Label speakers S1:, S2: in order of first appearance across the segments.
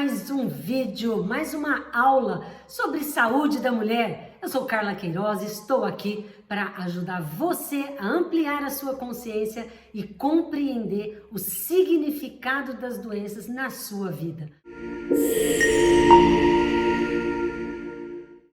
S1: mais um vídeo, mais uma aula sobre saúde da mulher. Eu sou Carla Queiroz e estou aqui para ajudar você a ampliar a sua consciência e compreender o significado das doenças na sua vida.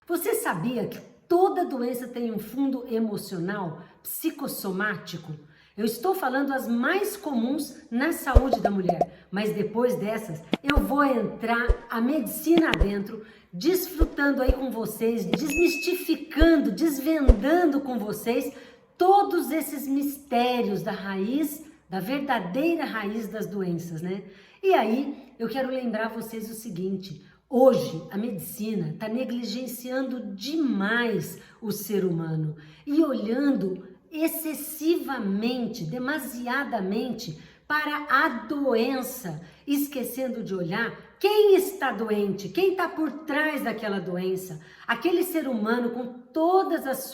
S1: Você sabia que toda doença tem um fundo emocional, psicossomático? Eu estou falando as mais comuns na saúde da mulher, mas depois dessas eu vou entrar a medicina adentro, desfrutando aí com vocês, desmistificando, desvendando com vocês todos esses mistérios da raiz, da verdadeira raiz das doenças, né? E aí eu quero lembrar vocês o seguinte: hoje a medicina está negligenciando demais o ser humano e olhando excessivamente, demasiadamente para a doença, esquecendo de olhar quem está doente, quem está por trás daquela doença, aquele ser humano com todas as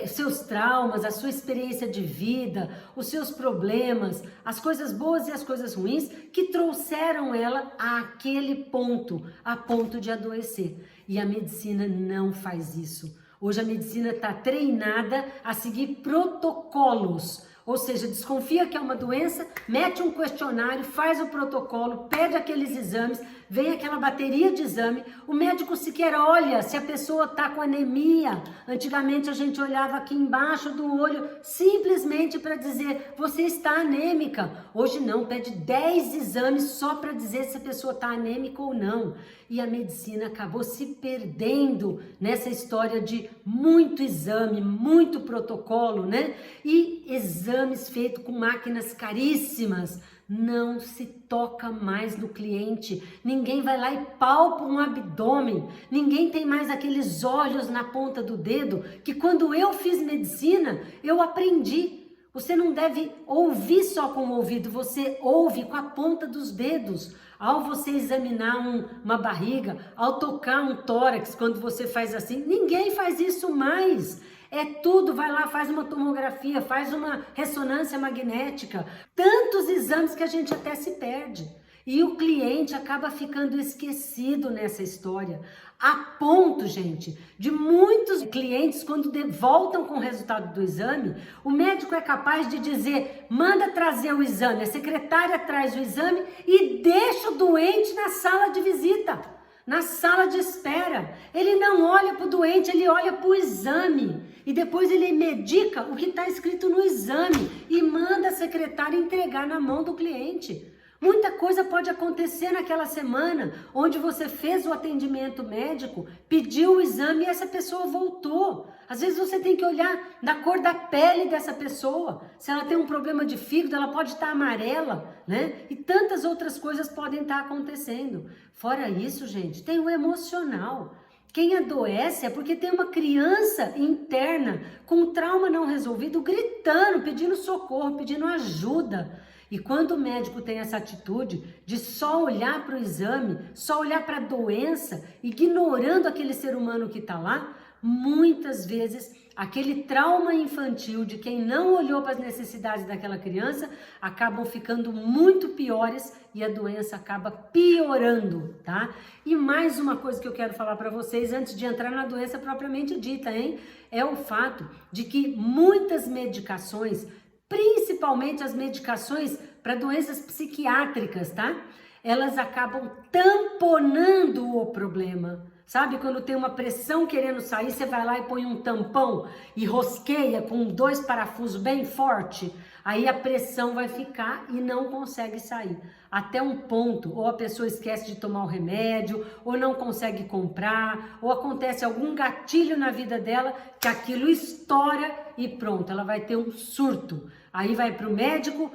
S1: seus traumas, a sua experiência de vida, os seus problemas, as coisas boas e as coisas ruins que trouxeram ela àquele ponto, a ponto de adoecer. E a medicina não faz isso. Hoje a medicina está treinada a seguir protocolos, ou seja, desconfia que é uma doença, mete um questionário, faz o protocolo, pede aqueles exames, vem aquela bateria de exame, o médico sequer olha se a pessoa está com anemia. Antigamente a gente olhava aqui embaixo do olho simplesmente para dizer, você está anêmica. Hoje não, pede 10 exames só para dizer se a pessoa está anêmica ou não. E a medicina acabou se perdendo nessa história de muito exame, muito protocolo, né? E exames feitos com máquinas caríssimas. Não se toca mais no cliente, ninguém vai lá e palpa um abdômen, ninguém tem mais aqueles olhos na ponta do dedo que quando eu fiz medicina, eu aprendi. Você não deve ouvir só com o ouvido, você ouve com a ponta dos dedos. Ao você examinar uma barriga, ao tocar um tórax, quando você faz assim, ninguém faz isso mais. É tudo, vai lá, faz uma tomografia, faz uma ressonância magnética, tantos exames que a gente até se perde. E o cliente acaba ficando esquecido nessa história, a ponto, gente, de muitos clientes, quando voltam com o resultado do exame, o médico é capaz de dizer, manda trazer o exame, a secretária traz o exame e deixa o doente na sala de visita, na sala de espera. Ele não olha para o doente, ele olha para o exame. E depois ele medica o que está escrito no exame e manda a secretária entregar na mão do cliente. Muita coisa pode acontecer naquela semana onde você fez o atendimento médico, pediu o exame e essa pessoa voltou. Às vezes você tem que olhar da cor da pele dessa pessoa. Se ela tem um problema de fígado, ela pode estar amarela, né? E tantas outras coisas podem estar acontecendo. Fora isso, gente, tem o emocional. Quem adoece é porque tem uma criança interna com um trauma não resolvido, gritando, pedindo socorro, pedindo ajuda. E quando o médico tem essa atitude de só olhar para o exame, só olhar para a doença, ignorando aquele ser humano que está lá, muitas vezes aquele trauma infantil de quem não olhou para as necessidades daquela criança acabam ficando muito piores e a doença acaba piorando, tá? E mais uma coisa que eu quero falar para vocês antes de entrar na doença propriamente dita, hein? É o fato de que muitas medicações, principalmente as medicações para doenças psiquiátricas, tá? Elas acabam tamponando o problema. Sabe, quando tem uma pressão querendo sair, você vai lá e põe um tampão e rosqueia com 2 parafusos bem forte, aí a pressão vai ficar e não consegue sair. Até um ponto, ou a pessoa esquece de tomar o remédio, ou não consegue comprar, ou acontece algum gatilho na vida dela que aquilo estoura e pronto, ela vai ter um surto. Aí vai para o médico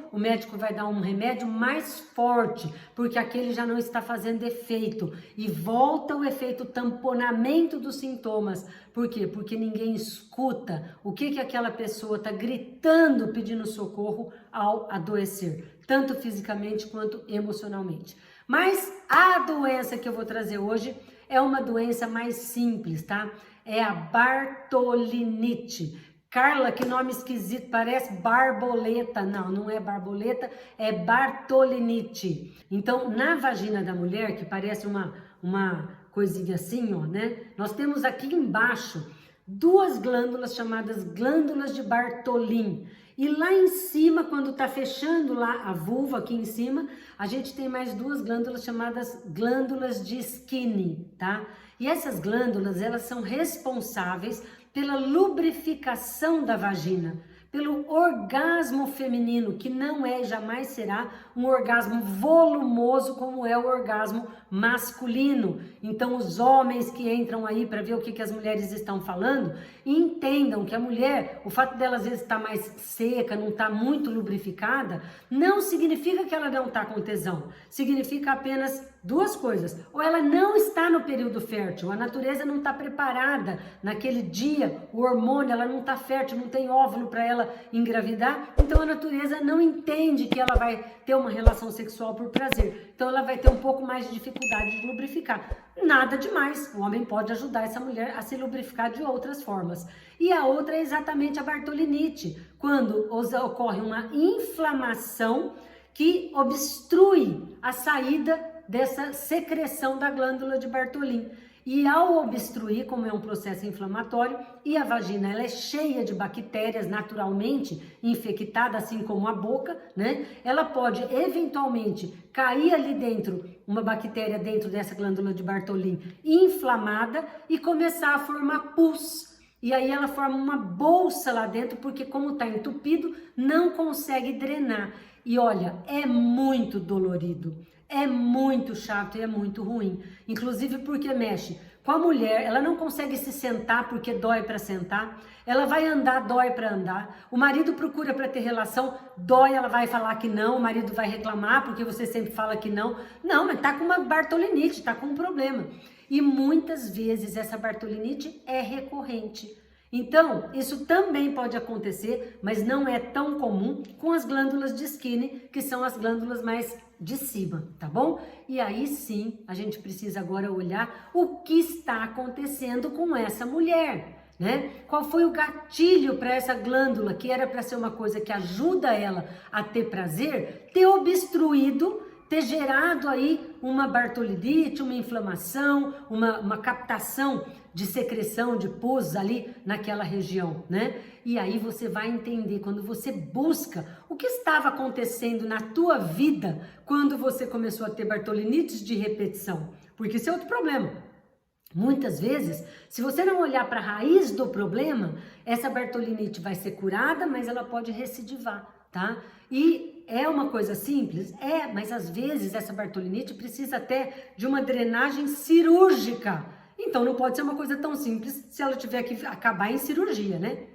S1: vai dar um remédio mais forte, porque aquele já não está fazendo efeito. E volta o efeito tamponamento dos sintomas. Por quê? Porque ninguém escuta o que aquela pessoa está gritando, pedindo socorro ao adoecer, tanto fisicamente quanto emocionalmente. Mas a doença que eu vou trazer hoje é uma doença mais simples, tá? É a bartolinite. Carla, que nome esquisito, parece borboleta. Não, não é borboleta, é bartolinite. Então, na vagina da mulher, que parece uma coisinha assim, ó, né? Nós temos aqui embaixo duas glândulas chamadas glândulas de Bartholin. E lá em cima, quando tá fechando lá a vulva aqui em cima, a gente tem mais duas glândulas chamadas glândulas de Skinny, tá? E essas glândulas, elas são responsáveis pela lubrificação da vagina, pelo orgasmo feminino, que não é e jamais será um orgasmo volumoso como é o orgasmo masculino. Então os homens que entram aí para ver o que as mulheres estão falando, entendam que a mulher, o fato dela às vezes estar mais seca, não estar muito lubrificada, não significa que ela não está com tesão, significa apenas duas coisas: ou ela não está no período fértil, a natureza não está preparada naquele dia, o hormônio, ela não está fértil, não tem óvulo para ela engravidar, então a natureza não entende que ela vai ter uma relação sexual por prazer, então ela vai ter um pouco mais de dificuldade de lubrificar. Nada demais, o homem pode ajudar essa mulher a se lubrificar de outras formas. E a outra é exatamente a bartolinite, quando ocorre uma inflamação que obstrui a saída dessa secreção da glândula de Bartholin. E ao obstruir, como é um processo inflamatório, e a vagina ela é cheia de bactérias naturalmente infectada, assim como a boca, né? Ela pode eventualmente cair ali dentro, uma bactéria dentro dessa glândula de Bartholin inflamada e começar a formar pus. E aí ela forma uma bolsa lá dentro, porque como está entupido, não consegue drenar. E olha, é muito dolorido. É muito chato e é muito ruim, inclusive porque mexe com a mulher, ela não consegue se sentar porque dói para sentar, ela vai andar, dói para andar, o marido procura para ter relação, dói, ela vai falar que não, o marido vai reclamar porque você sempre fala que não, mas tá com uma bartolinite, tá com um problema. E muitas vezes essa bartolinite é recorrente. Então, isso também pode acontecer, mas não é tão comum com as glândulas de Skinny, que são as glândulas mais de cima, tá bom? E aí sim, a gente precisa agora olhar o que está acontecendo com essa mulher, né? Qual foi o gatilho para essa glândula, que era para ser uma coisa que ajuda ela a ter prazer, ter obstruído, ter gerado aí uma bartolidite, uma inflamação, uma captação de secreção de pus ali naquela região, né? E aí você vai entender, quando você busca o que estava acontecendo na tua vida quando você começou a ter bartolinites de repetição, porque isso é outro problema. Muitas vezes, se você não olhar para a raiz do problema, essa bartolinite vai ser curada, mas ela pode recidivar, tá? E é uma coisa simples? É, mas às vezes essa bartolinite precisa até de uma drenagem cirúrgica. Então não pode ser uma coisa tão simples se ela tiver que acabar em cirurgia, né?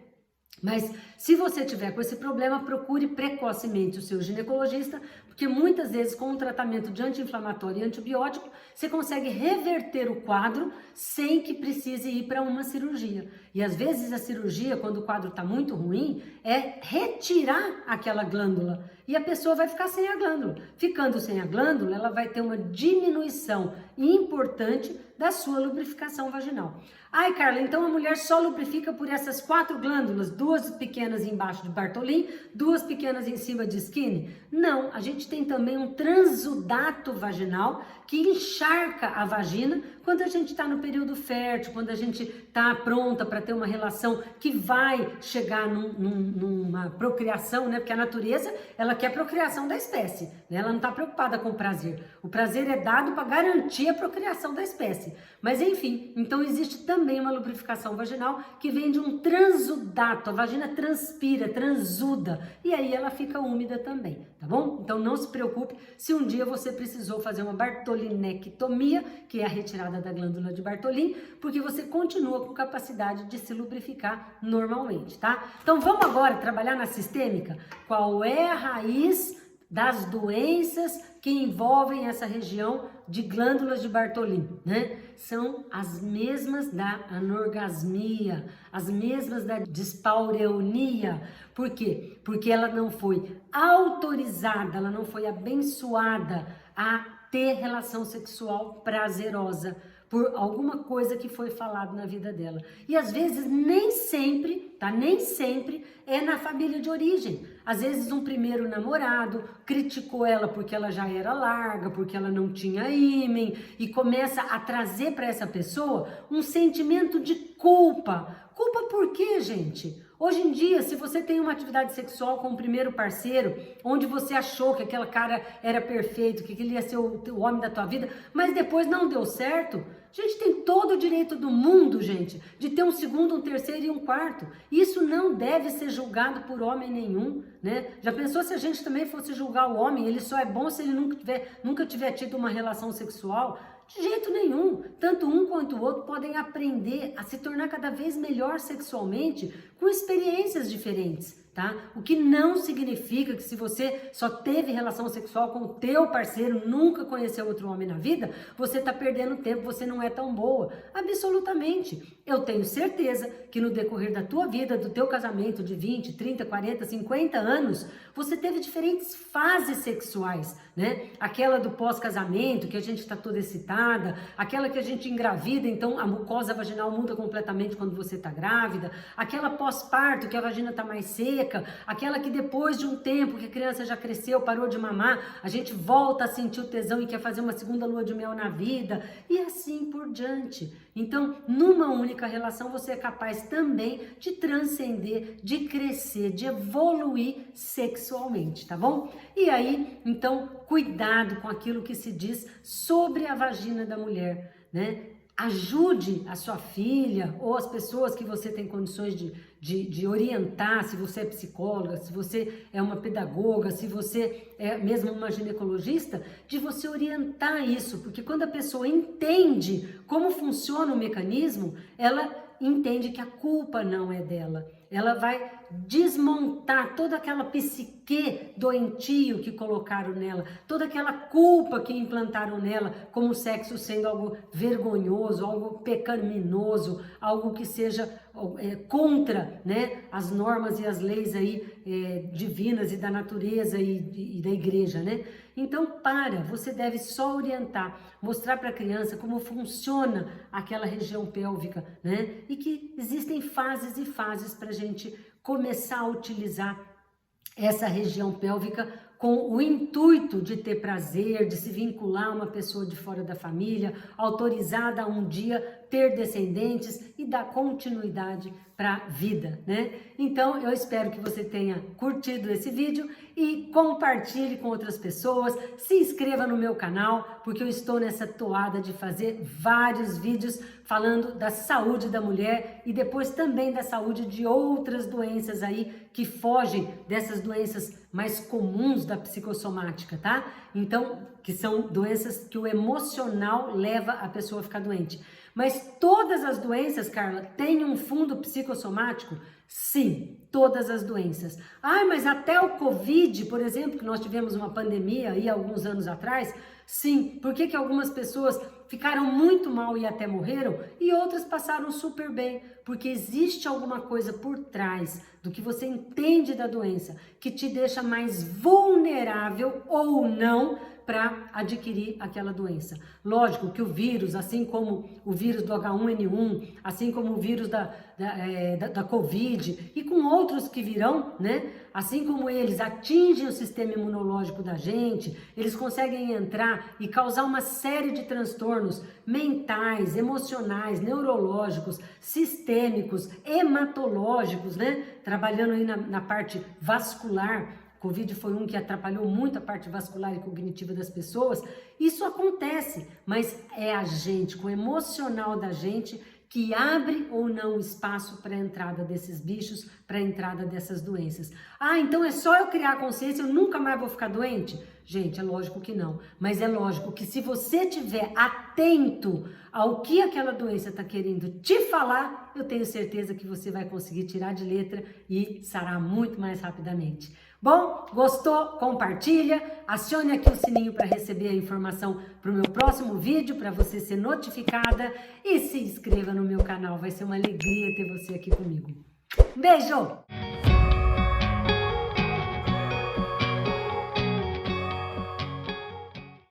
S1: Mas se você tiver com esse problema, procure precocemente o seu ginecologista, porque muitas vezes com um tratamento de anti-inflamatório e antibiótico, você consegue reverter o quadro sem que precise ir para uma cirurgia. E às vezes a cirurgia, quando o quadro está muito ruim, é retirar aquela glândula e a pessoa vai ficar sem a glândula. Ficando sem a glândula, ela vai ter uma diminuição importante da sua lubrificação vaginal. Ai, Carla, então a mulher só lubrifica por essas 4 glândulas, 2 pequenas embaixo de Bartholin, 2 pequenas em cima de Skinny? Não, a gente tem também um transudato vaginal que encharca a vagina quando a gente está no período fértil, quando a gente está pronta para ter uma relação que vai chegar numa procriação, né? Porque a natureza, ela quer a procriação da espécie, né? Ela não está preocupada com o prazer. O prazer é dado para garantir a procriação da espécie. Mas enfim, então existe também uma lubrificação vaginal que vem de um transudato. A vagina transpira, transuda, e aí ela fica úmida também, tá bom? Então não se preocupe se um dia você precisou fazer uma bartolinectomia, que é a retirada da glândula de Bartholin, porque você continua com capacidade de se lubrificar normalmente, tá? Então vamos agora trabalhar na sistêmica? Qual é a raiz das doenças que envolvem essa região de glândulas de Bartholin, né? São as mesmas da anorgasmia, as mesmas da dispareunia. Por quê? Porque ela não foi autorizada, ela não foi abençoada a ter relação sexual prazerosa por alguma coisa que foi falado na vida dela. E às vezes nem sempre, tá? Nem sempre é na família de origem. Às vezes um primeiro namorado criticou ela porque ela já era larga, porque ela não tinha ímen, e começa a trazer para essa pessoa um sentimento de culpa. Culpa por quê, gente? Hoje em dia, se você tem uma atividade sexual com o primeiro parceiro, onde você achou que aquele cara era perfeito, que ele ia ser o homem da tua vida, mas depois não deu certo, a gente tem todo o direito do mundo, gente, de ter um segundo, um terceiro e um quarto. Isso não deve ser julgado por homem nenhum, né? Já pensou se a gente também fosse julgar o homem? Ele só é bom se ele nunca tiver tido uma relação sexual? De jeito nenhum. Tanto um quanto o outro podem aprender a se tornar cada vez melhor sexualmente com experiências diferentes, tá? O que não significa que se você só teve relação sexual com o teu parceiro, nunca conheceu outro homem na vida, você tá perdendo tempo, você não é tão boa. Absolutamente. Eu tenho certeza que no decorrer da tua vida, do teu casamento de 20, 30, 40, 50 anos, você teve diferentes fases sexuais, né? Aquela do pós-casamento, que a gente está toda excitada, aquela que a gente engravida, então a mucosa vaginal muda completamente quando você está grávida, aquela pós-parto, que a vagina está mais seca, aquela que depois de um tempo que a criança já cresceu, parou de mamar, a gente volta a sentir o tesão e quer fazer uma segunda lua de mel na vida, e assim por diante. Então, numa única relação, você é capaz também de transcender, de crescer, de evoluir sexualmente, tá bom? E aí, então, cuidado com aquilo que se diz sobre a vagina da mulher, né? Ajude a sua filha ou as pessoas que você tem condições de orientar, se você é psicóloga, se você é uma pedagoga, se você é mesmo uma ginecologista, de você orientar isso, porque quando a pessoa entende como funciona o mecanismo, ela entende que a culpa não é dela. Ela vai desmontar toda aquela psique doentio que colocaram nela, toda aquela culpa que implantaram nela, como o sexo sendo algo vergonhoso, algo pecaminoso, algo que seja contra, né, as normas e as leis aí divinas e da natureza e da igreja, né? Então, você deve só orientar, mostrar para a criança como funciona aquela região pélvica, né? E que existem fases e fases para a gente começar a utilizar essa região pélvica com o intuito de ter prazer, de se vincular a uma pessoa de fora da família, autorizada a um dia ter descendentes e dar continuidade para a vida, né? Então, eu espero que você tenha curtido esse vídeo e compartilhe com outras pessoas, se inscreva no meu canal, porque eu estou nessa toada de fazer vários vídeos falando da saúde da mulher e depois também da saúde de outras doenças aí que fogem dessas doenças mais comuns da psicossomática, tá? Então, que são doenças que o emocional leva a pessoa a ficar doente. Mas todas as doenças, Carla, têm um fundo psicossomático? Sim, todas as doenças. Mas até o Covid, por exemplo, que nós tivemos uma pandemia aí alguns anos atrás, sim, por que algumas pessoas ficaram muito mal e até morreram e outras passaram super bem? Porque existe alguma coisa por trás do que você entende da doença que te deixa mais vulnerável ou não para adquirir aquela doença. Lógico que o vírus, assim como o vírus do H1N1, assim como o vírus da Covid e com outros que virão, né? Assim como eles atingem o sistema imunológico da gente, eles conseguem entrar e causar uma série de transtornos mentais, emocionais, neurológicos, sistêmicos, hematológicos, né? Trabalhando aí na parte vascular. Covid foi um que atrapalhou muito a parte vascular e cognitiva das pessoas. Isso acontece, mas é a gente, com o emocional da gente, que abre ou não espaço para a entrada desses bichos, para a entrada dessas doenças. Então é só eu criar consciência, eu nunca mais vou ficar doente? Gente, é lógico que não. Mas é lógico que se você estiver atento ao que aquela doença está querendo te falar, eu tenho certeza que você vai conseguir tirar de letra e sarar muito mais rapidamente. Bom, gostou? Compartilha, acione aqui o sininho para receber a informação para o meu próximo vídeo, para você ser notificada e se inscreva no meu canal, vai ser uma alegria ter você aqui comigo. Beijo!